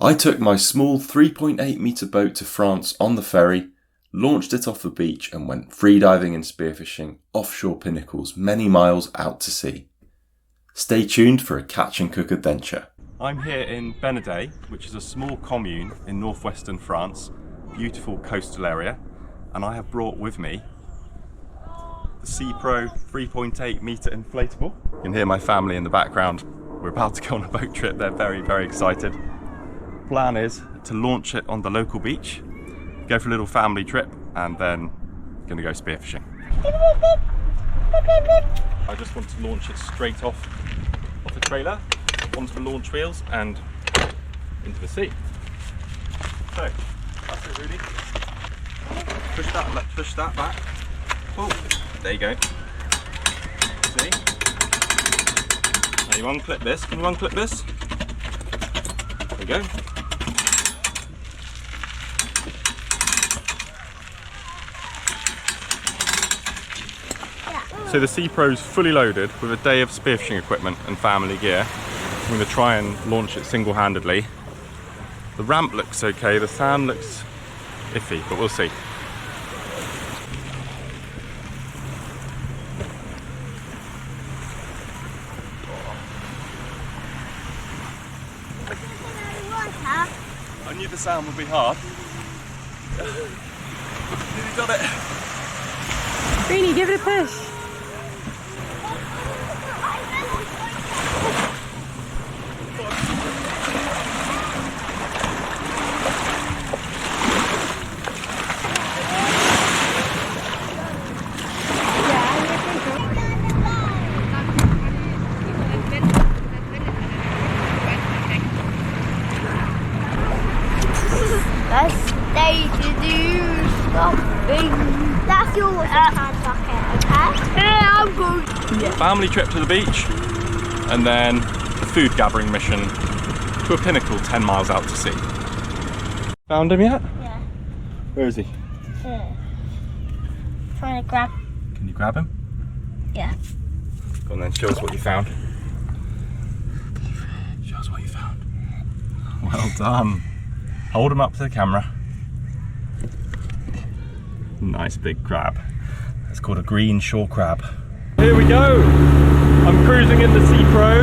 I took my small 3.8 metre boat to France on the ferry, launched it off the beach and went freediving and spearfishing offshore Pinnacles many miles out to sea. Stay tuned for a catch and cook adventure. I'm here in Benedey, which is a small commune in northwestern France, beautiful coastal area, and I have brought with me the Sea Pro 3.8 metre inflatable. You can hear my family in the background. We're about to go on a boat trip. They're very, very excited. Plan is to launch it on the local beach, go for a little family trip, and then gonna go spearfishing. I just want to launch it straight off the trailer, onto the launch wheels and into the sea. So that's it really. Push that back. Oh, there you go. See? Now you unclip this. Can you unclip this? There we go. So the Sea Pro's fully loaded with a day of spearfishing equipment and family gear. I'm going to try and launch it single-handedly. The ramp looks okay, the sand looks iffy, but we'll see. I knew the sound would be hard. Nearly got it. Greenie, give it a push. That's yours. Yeah, I'm good. Family trip to the beach, and then a food gathering mission to a pinnacle 10 miles out to sea. Found him yet? Yeah. Where is he? Trying to grab. Can you grab him? Yeah. Go on then, show us what you found. Show us what you found. Well done. Hold him up to the camera. Nice big crab. It's called a green shore crab. Here we go. I'm cruising in the Sea Pro,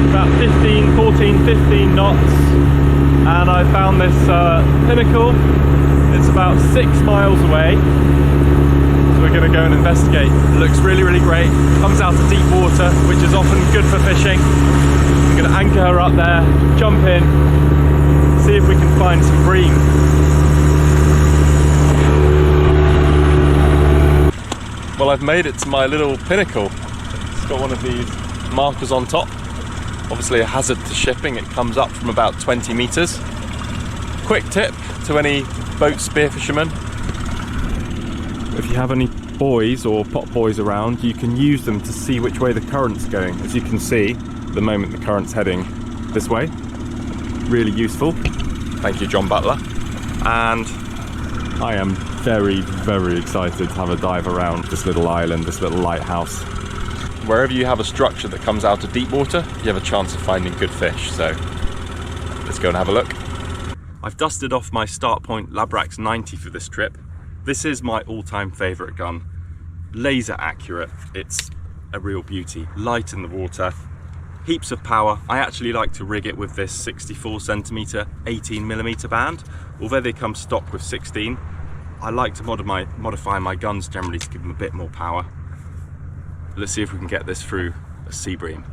about 15 knots, and I found this pinnacle. It's about 6 miles away, so we're going to go and investigate. It looks really, really great. Comes out of deep water, which is often good for fishing. I'm going to anchor her up there, jump in, see if we can find some bream. Well, I've made it to my little pinnacle. It's got one of these markers on top. Obviously a hazard to shipping. It comes up from about 20 meters. Quick tip to any boat spearfishermen. If you have any buoys or pot buoys around, you can use them to see which way the current's going. As you can see, at the moment the current's heading this way. Really useful. Thank you, John Butler. And I am very, very excited to have a dive around this little island, this little lighthouse. Wherever you have a structure that comes out of deep water, you have a chance of finding good fish, so let's go and have a look. I've dusted off my Start Point Labrax 90 for this trip. This is my all-time favourite gun. Laser accurate, it's a real beauty. Light in the water, heaps of power. I actually like to rig it with this 64cm 18mm band, although they come stock with 16. I like to modify my guns generally to give them a bit more power. Let's see if we can get this through a sea bream.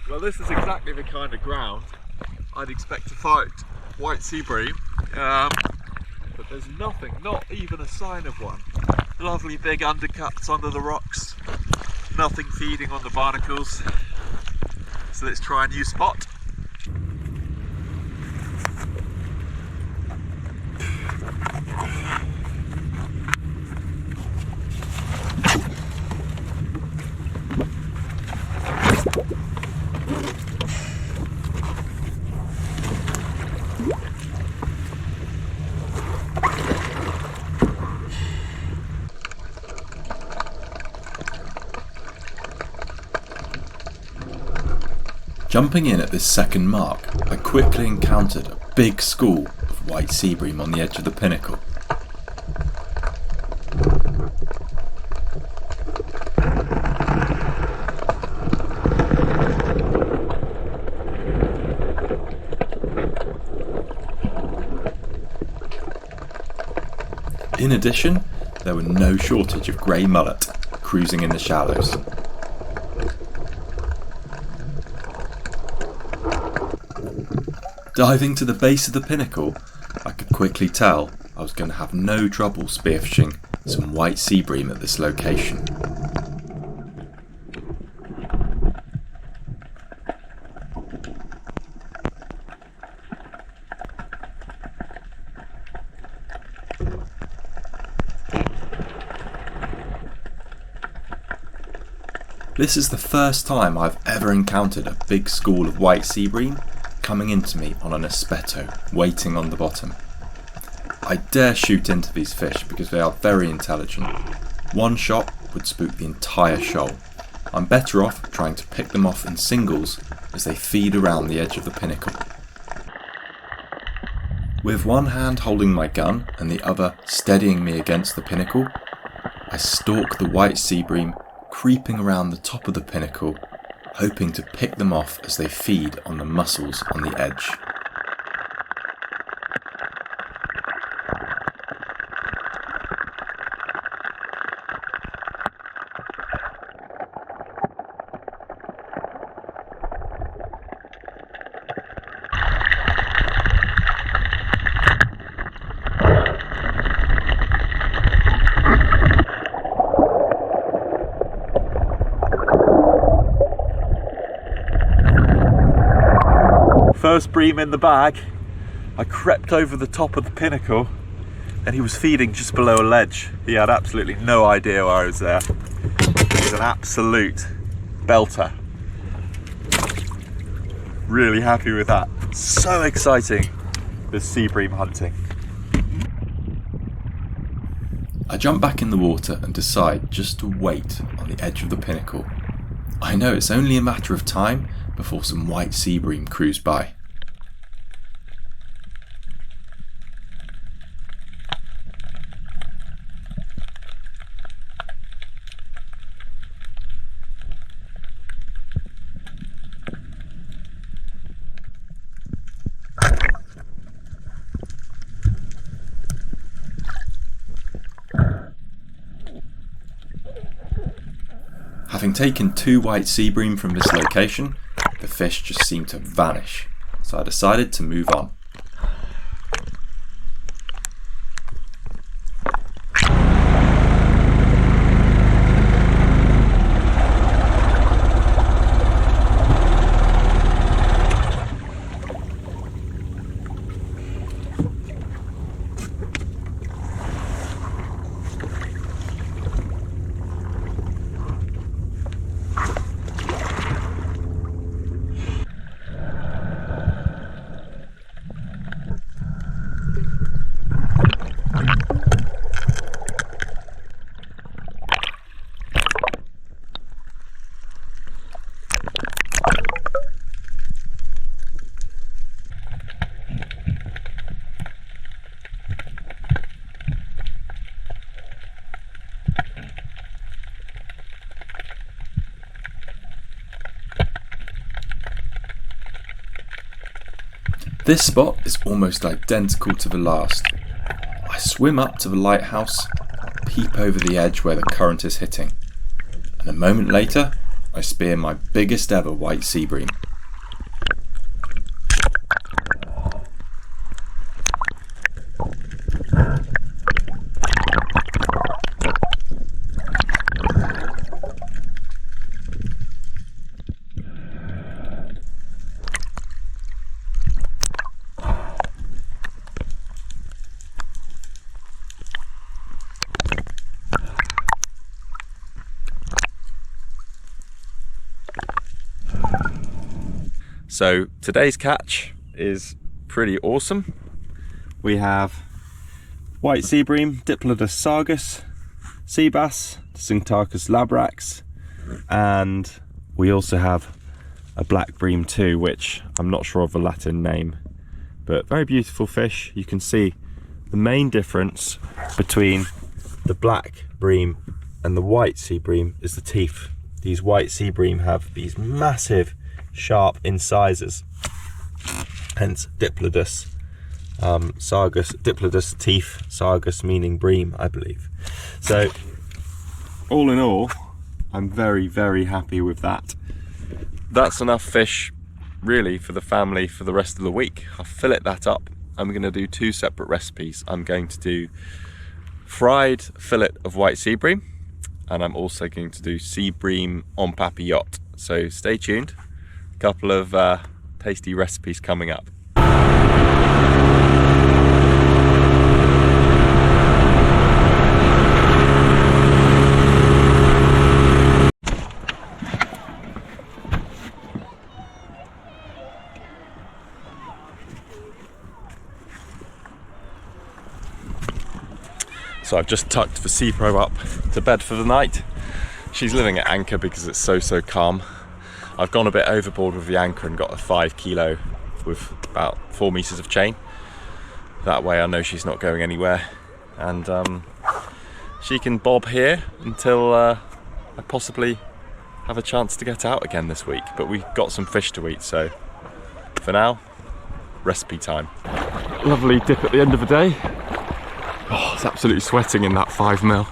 Well, this is exactly the kind of ground I'd expect to find white sea bream, but there's nothing, not even a sign of one. Lovely big undercuts under the rocks, nothing feeding on the barnacles. So let's try a new spot. Jumping in at this second mark, I quickly encountered a big school of white sea bream on the edge of the pinnacle. In addition, there were no shortage of grey mullet cruising in the shallows. Diving to the base of the pinnacle, I could quickly tell I was going to have no trouble spearfishing some white sea bream at this location. This is the first time I've ever encountered a big school of white sea bream coming into me on an espeto, waiting on the bottom. I dare shoot into these fish because they are very intelligent. One shot would spook the entire shoal. I'm better off trying to pick them off in singles as they feed around the edge of the pinnacle. With one hand holding my gun and the other steadying me against the pinnacle, I stalk the white sea bream creeping around the top of the pinnacle, hoping to pick them off as they feed on the mussels on the edge. First bream in the bag. I crept over the top of the pinnacle and he was feeding just below a ledge. He had absolutely no idea why I was there. He was an absolute belter. Really happy with that. So exciting, this sea bream hunting. I jump back in the water and decide just to wait on the edge of the pinnacle. I know it's only a matter of time before some white sea bream cruise by. Having taken 2 white sea bream from this location, the fish just seemed to vanish, so I decided to move on. This spot is almost identical to the last. I swim up to the lighthouse, peep over the edge where the current is hitting, and a moment later I spear my biggest ever white sea bream. So today's catch is pretty awesome. We have white sea bream, Diplodocus sargus, sea bass, Synctarchus labrax, and we also have a black bream too, which I'm not sure of the Latin name, but very beautiful fish. You can see the main difference between the black bream and the white sea bream is the teeth. These white sea bream have these massive sharp incisors, hence Diplodus, sargus, Diplodus teeth, sargus meaning bream, I believe. So all in all, I'm very, very happy with that. That's enough fish really for the family for the rest of the week. I'll fillet that up. I'm going to do 2 separate recipes. I'm going to do fried fillet of white sea bream, and I'm also going to do sea bream en papillote. So stay tuned. A couple of tasty recipes coming up. So I've just tucked the Sea Pro up to bed for the night. She's living at anchor because it's so calm. I've gone a bit overboard with the anchor and got a 5 kilo with about 4 meters of chain. That way I know she's not going anywhere, and she can bob here until I possibly have a chance to get out again this week. But we've got some fish to eat, so for now, recipe time. Lovely dip at the end of the day. Oh, it's absolutely sweating in that 5 mil.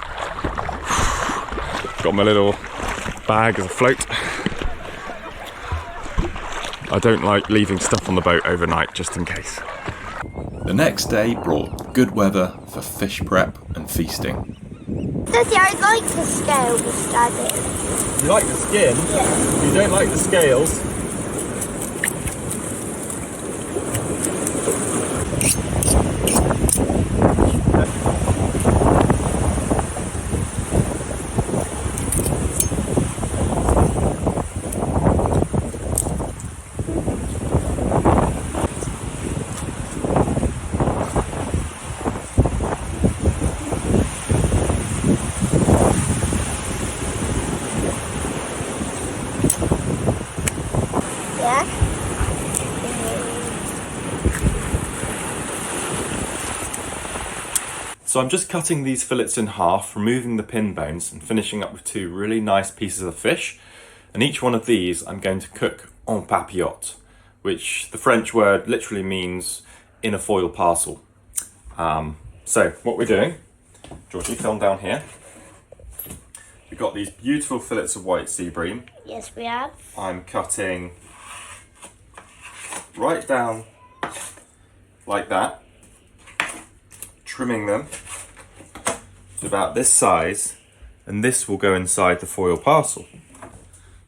Got my little bag as a float. I don't like leaving stuff on the boat overnight, just in case. The next day brought good weather for fish prep and feasting. Daddy, I like the scales, Daddy. You like the skin? Yeah. You don't like the scales? So I'm just cutting these fillets in half, removing the pin bones and finishing up with 2 really nice pieces of fish. And each one of these I'm going to cook en papillote, which the French word literally means in a foil parcel. So what we're doing, Georgie, film down here. We've got these beautiful fillets of white sea bream. Yes, we have. I'm cutting right down like that, trimming them to about this size, and this will go inside the foil parcel.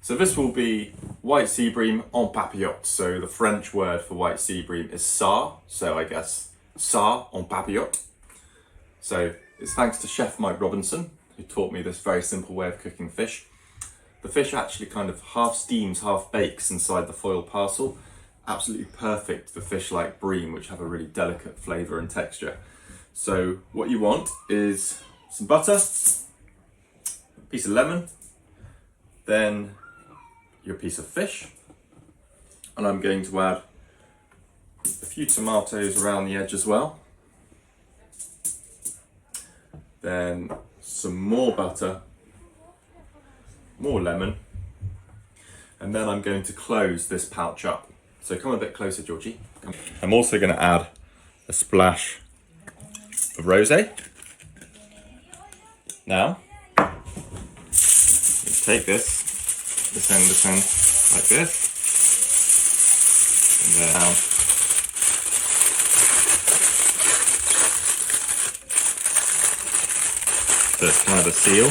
So this will be white sea bream en papillote. So the French word for white sea bream is ça, so I guess ça en papillote. So it's thanks to Chef Mike Robinson, who taught me this very simple way of cooking fish. The fish actually kind of half steams, half bakes inside the foil parcel. Absolutely perfect for fish like bream, which have a really delicate flavour and texture. So what you want is some butter, a piece of lemon, then your piece of fish, and I'm going to add a few tomatoes around the edge as well. Then some more butter, more lemon, and then I'm going to close this pouch up. So come a bit closer, Georgie. I'm also going to add a splash of rosé. Now, let's take this end, like this, and down. So it's kind of a seal.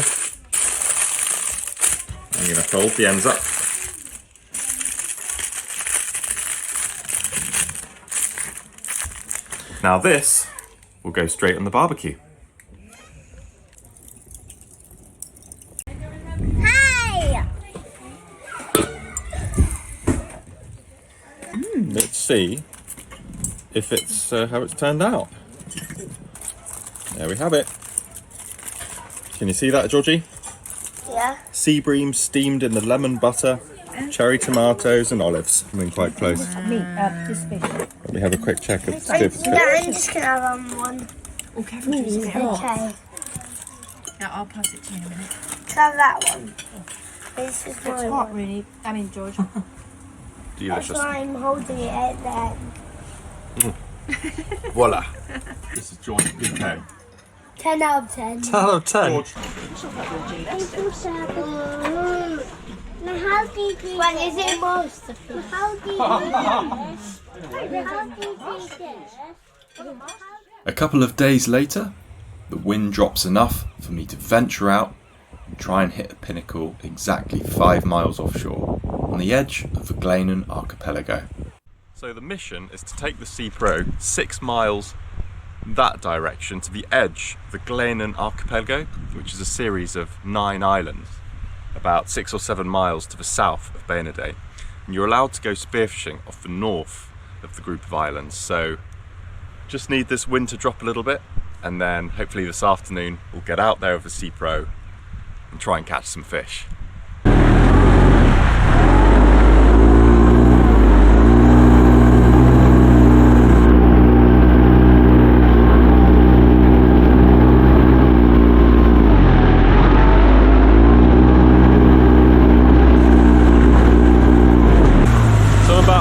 I'm going to fold the ends up. Now this will go straight on the barbecue. Hi! Let's see if it's how it's turned out. There we have it. Can you see that, Georgie? Yeah. Sea bream steamed in the lemon butter cherry tomatoes and olives. Coming quite close. This fish. Let me have a quick check of No, I'm just gonna have one. Oh, careful, it's a bit hot. Okay. Yeah, I'll pass it to you in a minute. Can I have that one? This is It's my hot, one. really. I mean, George. That's Delicious. why I'm holding it at the end. Voila. This is George PK. 10 out of 10. 10 out of 10. Now, how do you do When is it masterpiece? How do you do this? How do you do this? A couple of days later, the wind drops enough for me to venture out and try and hit a pinnacle exactly 5 miles offshore on the edge of the Glenn archipelago. So the mission is to take the Sea Pro 6 miles that direction to the edge of the Glenn archipelago, which is a series of 9 islands, about 6 or 7 miles to the south of Benedict. And you're allowed to go spearfishing off the north of the group of islands. So just need this wind to drop a little bit, and then hopefully this afternoon we'll get out there with the Sea Pro and try and catch some fish.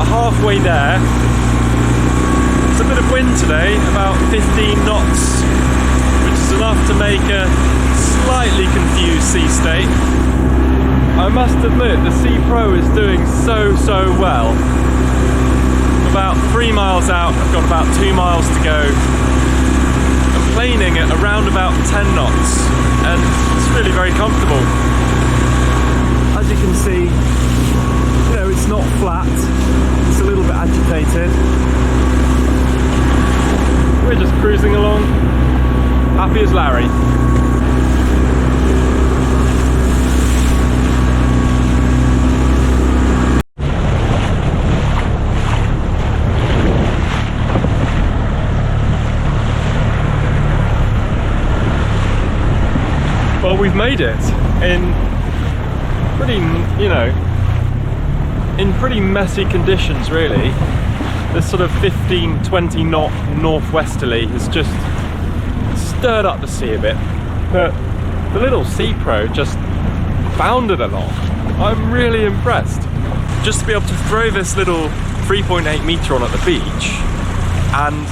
Halfway there. It's a bit of wind today, about 15 knots, which is enough to make a slightly confused sea state. I must admit, the Sea Pro is doing so well. About 3 miles out, I've got about 2 miles to go. I'm planing at around about 10 knots, and it's really very comfortable. As you can see, it's not flat. It's a little bit agitated. We're just cruising along, happy as Larry. Well, we've made it in pretty, in pretty messy conditions, really. This sort of 15-20 knot northwesterly has just stirred up the sea a bit, but the little Sea Pro just bounded along. I'm really impressed. Just to be able to throw this little 3.8 metre on at the beach and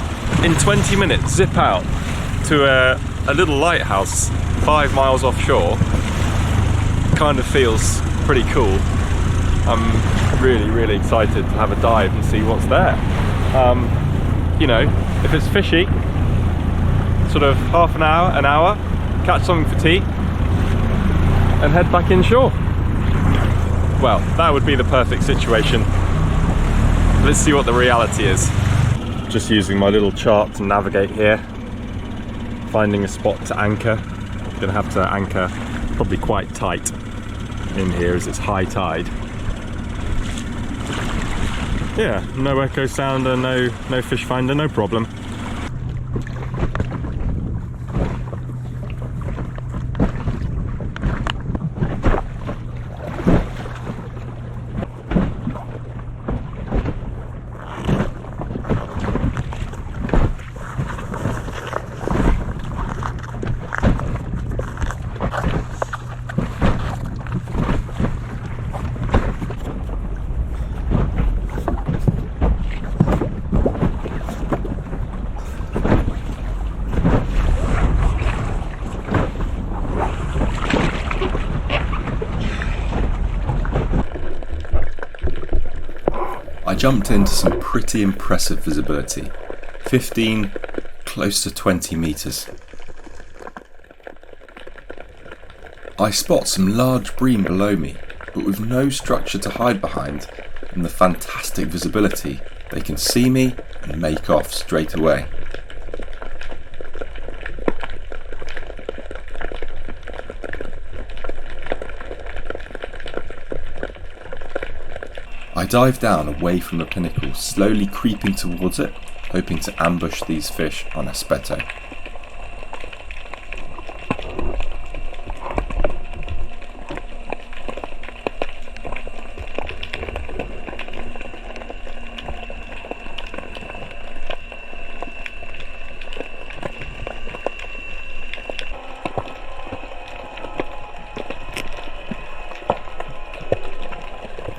in 20 minutes zip out to a little lighthouse 5 miles offshore kind of feels pretty cool. I'm really excited to have a dive and see what's there. If it's fishy, sort of half an hour, catch something for tea and head back inshore. Well, that would be the perfect situation. Let's see what the reality is. Just using my little chart to navigate here, finding a spot to anchor. I'm gonna have to anchor probably quite tight in here as it's high tide. Yeah, no echo sounder, no fish finder, no problem. I jumped into some pretty impressive visibility, 15, close to 20 metres. I spot some large bream below me, but with no structure to hide behind and the fantastic visibility, they can see me and make off straight away. I dive down away from the pinnacle, slowly creeping towards it, hoping to ambush these fish on Espeto.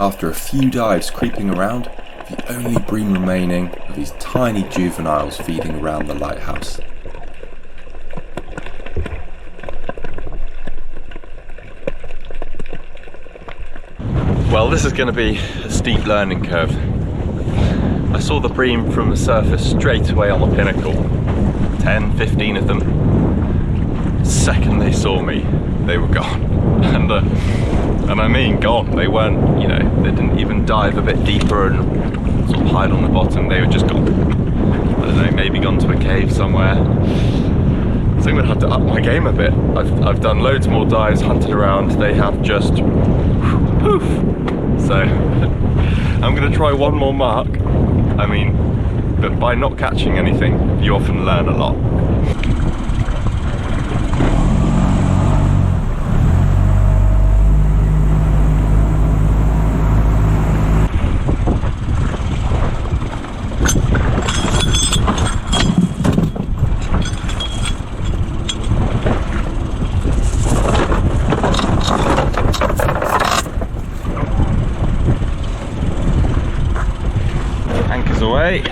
after a few dives creeping around, the only bream remaining are these tiny juveniles feeding around the lighthouse. Well, this is going to be a steep learning curve. I saw the bream from the surface straight away on the pinnacle. 10, 15 of them. The second they saw me, they were gone. And I mean gone. They weren't, you know, they didn't even dive a bit deeper and sort of hide on the bottom. They were just gone. I don't know, maybe gone to a cave somewhere. So I'm going to have to up my game a bit. I've done loads more dives, hunted around. They have just poof. So I'm going to try one more mark. I mean, but by not catching anything, you often learn a lot. Away.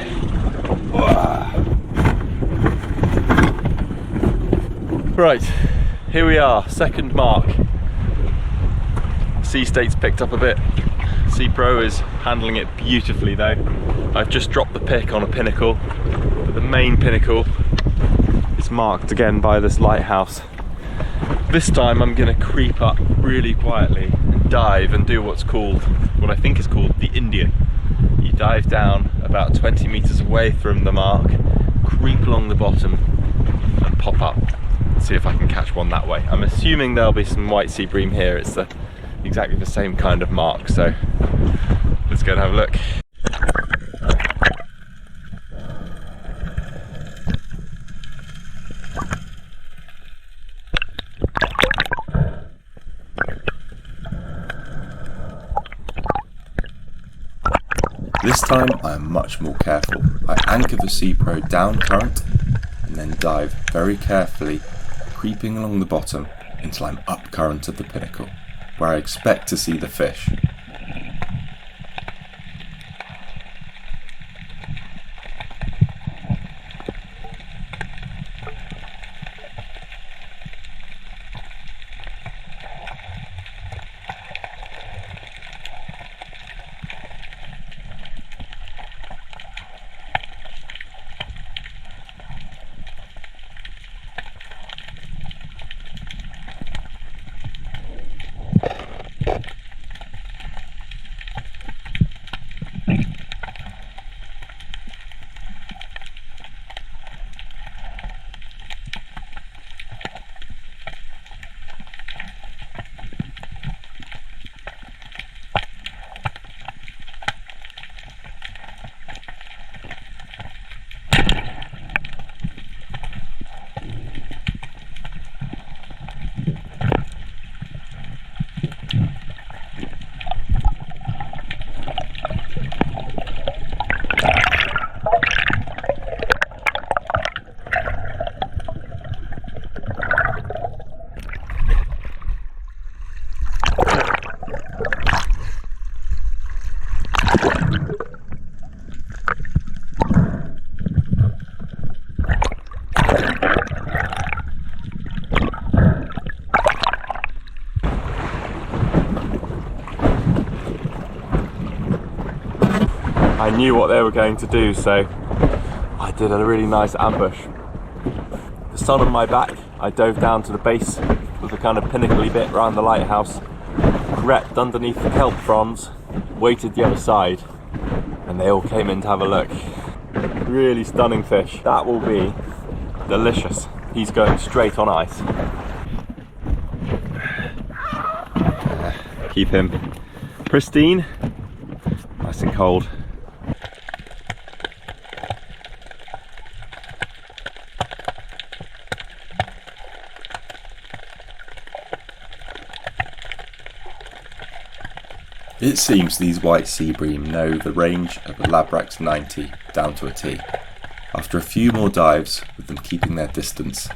Right, here we are, second mark. Sea state's picked up a bit. Sea Pro is handling it beautifully though. I've just dropped the pick on a pinnacle, but the main pinnacle is marked again by this lighthouse. This time I'm going to creep up really quietly and dive and do what I think is called the Indian. You dive down about 20 meters away from the mark, creep along the bottom and pop up. See if I can catch one that way. I'm assuming there'll be some white sea bream here. It's exactly the same kind of mark, so let's go and have a look. This time I am much more careful. I anchor the Sea Pro down current and then dive very carefully, creeping along the bottom until I'm up current of the pinnacle, where I expect to see the fish. I knew what they were going to do, so I did a really nice ambush. The sun on my back, I dove down to the base of the kind of pinnacle-y bit around the lighthouse, crept underneath the kelp fronds, waited the other side, and they all came in to have a look. Really stunning fish. That will be delicious. He's going straight on ice. Keep him pristine, nice and cold. It seems these white sea bream know the range of a Labrax 90 down to a T. After a few more dives, with them keeping their distance,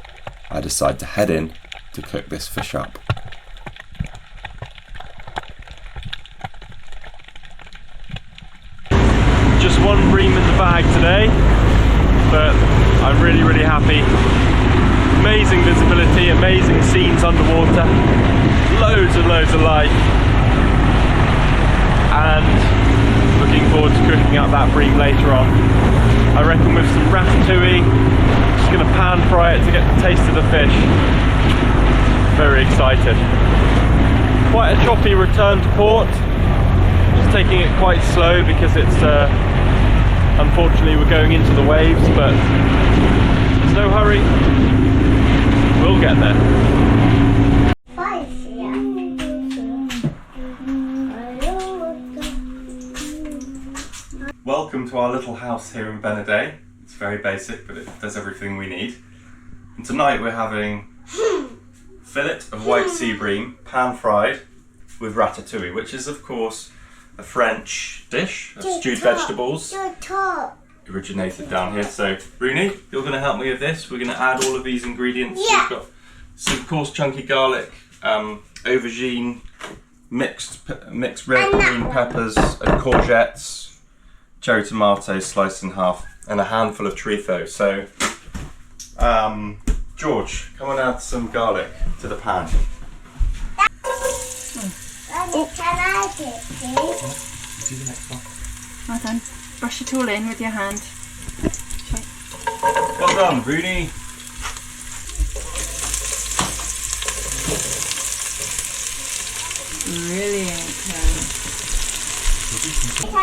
I decide to head in to cook this fish up. bag today, but I'm really, really happy. Amazing visibility, amazing scenes underwater, loads and loads of light, and looking forward to cooking up that bream later on. I reckon with some ratatouille, just going to pan fry it to get the taste of the fish. Very excited. Quite a choppy return to port, just taking it quite slow because it's unfortunately we're going into the waves, but there's no hurry, we'll get there. Welcome to our little house here in Benedict. It's very basic, but it does everything we need. And tonight we're having fillet of white sea bream, pan fried with ratatouille, which is of course a French dish of stewed vegetables. Originated down here. So Rooney, you're going to help me with this. We're going to add all of these ingredients. Yeah. We've got some coarse chunky garlic, aubergine, mixed red green peppers and courgettes, cherry tomatoes sliced in half, and a handful of truffaut. So George, come and add some garlic to the pan. Can I do it, please? Do the next one. Well done. Brush it all in with your hand. Well done, Rooney. Brilliant. Can I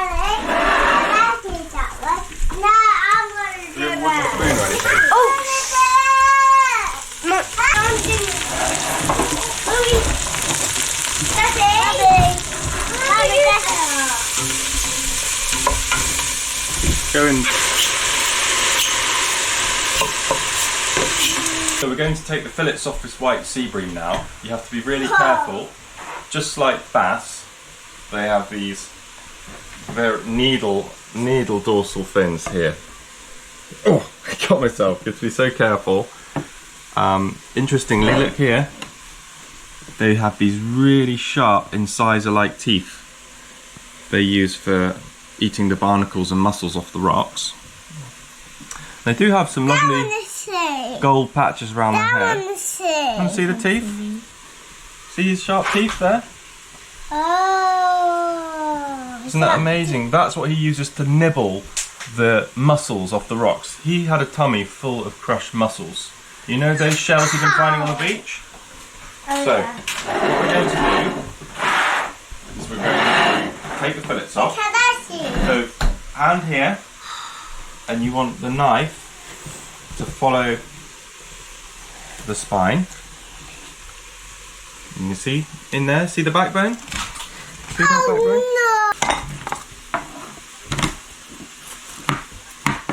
do that one? No, I'm going to do You have that. one more spoon or anything? Oh! I'm doing it. Mommy. Daddy. Mommy, Go in. So we're going to take the fillets off this white sea bream now. You have to be really careful. Just like bass, they have these very needle dorsal fins here. Oh, I got myself. You have to be so careful. Interestingly, look here. They have these really sharp incisor-like teeth they use for eating the barnacles and mussels off the rocks. They do have some lovely gold patches around the head. Want to see the teeth? See these sharp teeth there? Oh. Isn't that amazing? That's what he uses to nibble the mussels off the rocks. He had a tummy full of crushed mussels. You know those shells you've been finding on the beach? So, what we're going to do is we're going to take the fillets off. Can I see? So, hand here, and you want the knife to follow the spine. And you see in there, see the backbone? See that backbone? No.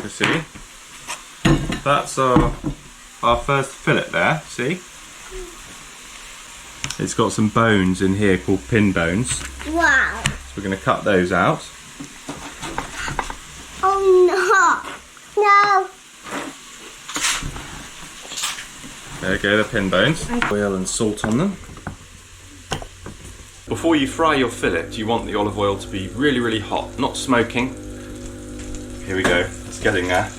You see? That's our first fillet there, see? It's got some bones in here called pin bones. Wow. So we're going to cut those out. Oh no. No. There go the pin bones. Oil and salt on them. Before you fry your fillet, you want the olive oil to be really, really hot, not smoking. Here we go, it's getting there.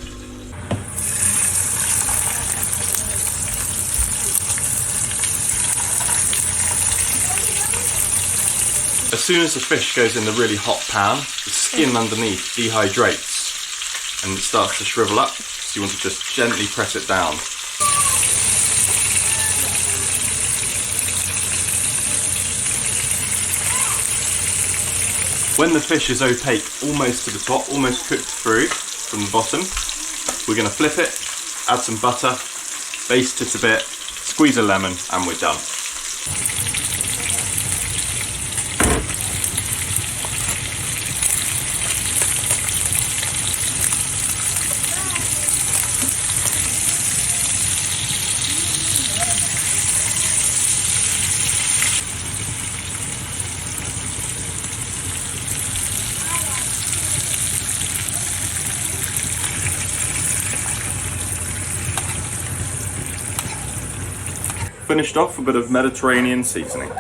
As soon as the fish goes in the really hot pan, the skin underneath dehydrates and it starts to shrivel up, so you want to just gently press it down. When the fish is opaque almost to the top, almost cooked through from the bottom, we're going to flip it, add some butter, baste it a bit, squeeze a lemon, and we're done. Finished off with a bit of Mediterranean seasoning.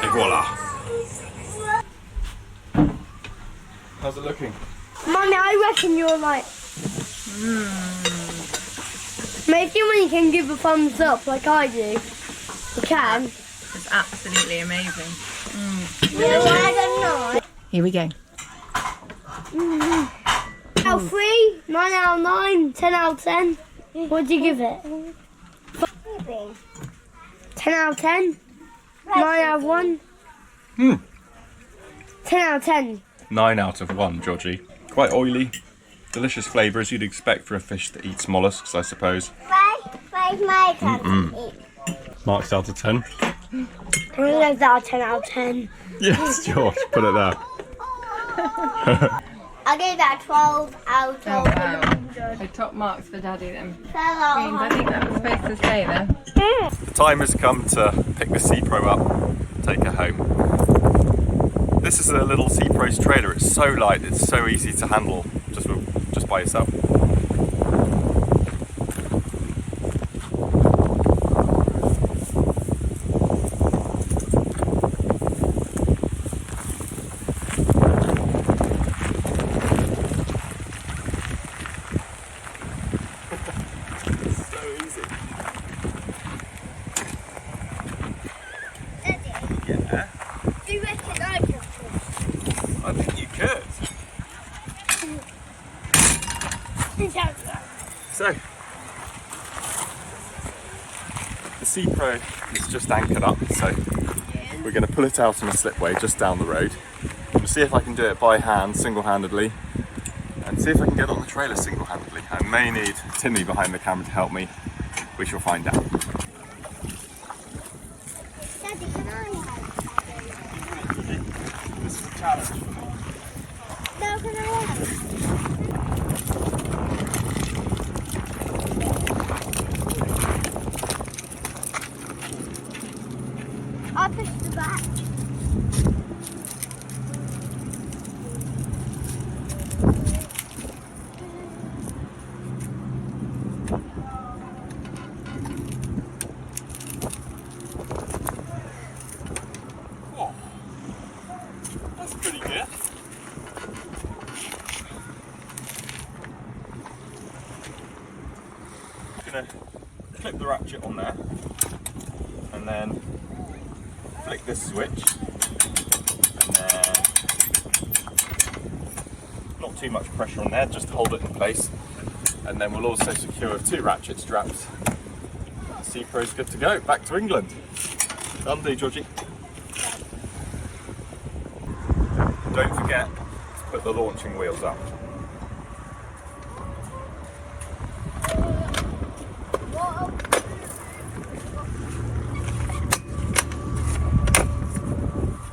Et voila! How's it looking? you're like. Maybe when you can give a thumbs up like I do, you can. It's absolutely amazing. No, I don't know. Here we go. Out of 3, 9 out of 9, 10 out of 10. What do you give it? 10 out of 10? 9 out of 1? 10 out of 10. 9 out of 1, Georgie. Quite oily, delicious flavour as you'd expect for a fish that eats mollusks, I suppose. Marks out of 10. I'm going to give that a 10 out of 10. Yes, George, put it there. I gave that 12 out of 100. So top marks for Daddy then. James, Hello. I think that was supposed to stay there. The time has come to pick the Sea Pro up, take her home. This is a little Sea Pro's trailer. It's so light, it's so easy to handle just by yourself. Do you reckon I can fish? I think you could. So, the Sea Pro is just anchored up, so we're going to pull it out on a slipway just down the road. We'll see if I can do it by hand, single-handedly, and see if I can get on the trailer single-handedly. I may need Timmy behind the camera to help me. We shall find out. Daddy, can I help? This is a challenge for me. No, can I help? I pushed the back. Oh, that's pretty good. I'm going to clip the ratchet on there and then flick this switch, and then not too much pressure on there, just to hold it in place, and then we'll also secure 2 ratchet straps. Sea Pro's good to go, back to England. Done do, Georgie. Don't forget to put the launching wheels up.